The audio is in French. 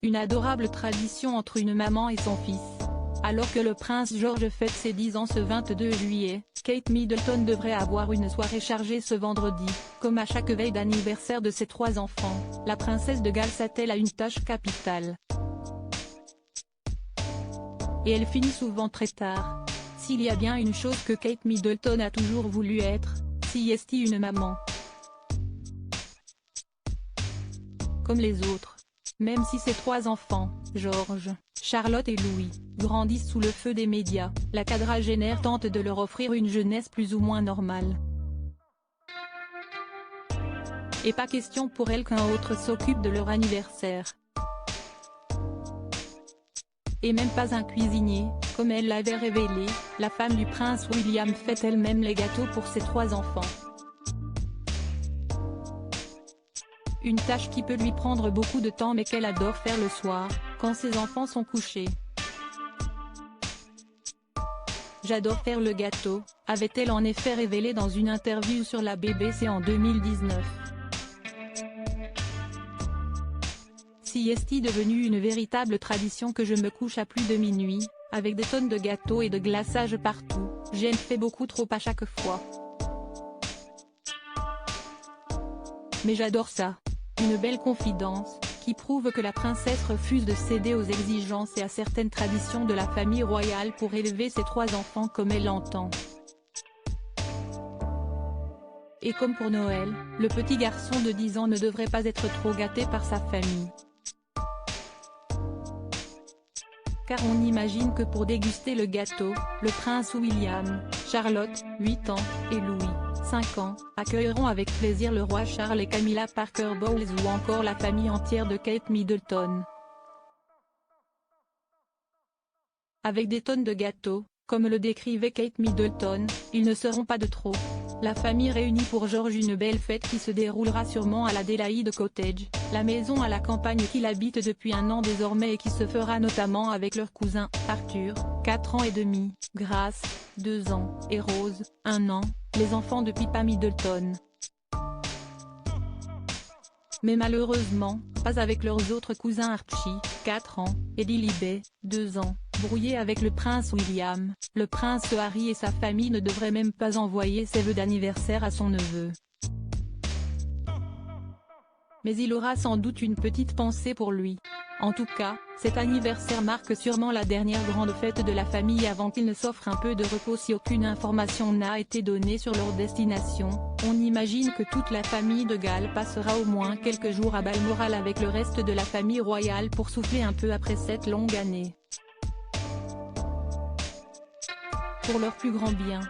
Une adorable tradition entre une maman et son fils. Alors que le prince George fête ses 10 ans ce 22 juillet, Kate Middleton devrait avoir une soirée chargée ce vendredi. Comme à chaque veille d'anniversaire de ses 3 enfants, la princesse de Galles s'attelle à une tâche capitale. Et elle finit souvent très tard. S'il y a bien une chose que Kate Middleton a toujours voulu être, c'est une maman. Comme les autres. Même si ses 3 enfants, George, Charlotte et Louis, grandissent sous le feu des médias, la quadragénaire tente de leur offrir une jeunesse plus ou moins normale. Et pas question pour elle qu'un autre s'occupe de leur anniversaire. Et même pas un cuisinier, comme elle l'avait révélé, la femme du prince William fait elle-même les gâteaux pour ses 3 enfants. Une tâche qui peut lui prendre beaucoup de temps mais qu'elle adore faire le soir, quand ses enfants sont couchés. J'adore faire le gâteau, avait-elle en effet révélé dans une interview sur la BBC en 2019. C'est devenu une véritable tradition que je me couche à plus de minuit, avec des tonnes de gâteaux et de glaçage partout, j'en fais beaucoup trop à chaque fois. Mais j'adore ça. Une belle confidence, qui prouve que la princesse refuse de céder aux exigences et à certaines traditions de la famille royale pour élever ses 3 enfants comme elle l'entend. Et comme pour Noël, le petit garçon de 10 ans ne devrait pas être trop gâté par sa famille. Car on imagine que pour déguster le gâteau, le prince William, Charlotte, 8 ans, et Louis, 5 ans, accueilleront avec plaisir le roi Charles et Camilla Parker Bowles ou encore la famille entière de Kate Middleton. Avec des tonnes de gâteaux, comme le décrivait Kate Middleton, ils ne seront pas de trop. La famille réunit pour George une belle fête qui se déroulera sûrement à l'Adelaide Cottage, la maison à la campagne qu'il habite depuis 1 an désormais et qui se fera notamment avec leur cousin, Arthur, 4 ans et demi, Grace, 2 ans, et Rose, 1 an, les enfants de Pippa Middleton. Mais malheureusement, pas avec leurs autres cousins Archie, 4 ans, et Lilibet, 2 ans, brouillés avec le prince William, le prince Harry et sa famille ne devraient même pas envoyer ses vœux d'anniversaire à son neveu. Mais il aura sans doute une petite pensée pour lui. En tout cas, cet anniversaire marque sûrement la dernière grande fête de la famille avant qu'il ne s'offre un peu de repos si aucune information n'a été donnée sur leur destination. On imagine que toute la famille de Galles passera au moins quelques jours à Balmoral avec le reste de la famille royale pour souffler un peu après cette longue année. Pour leur plus grand bien.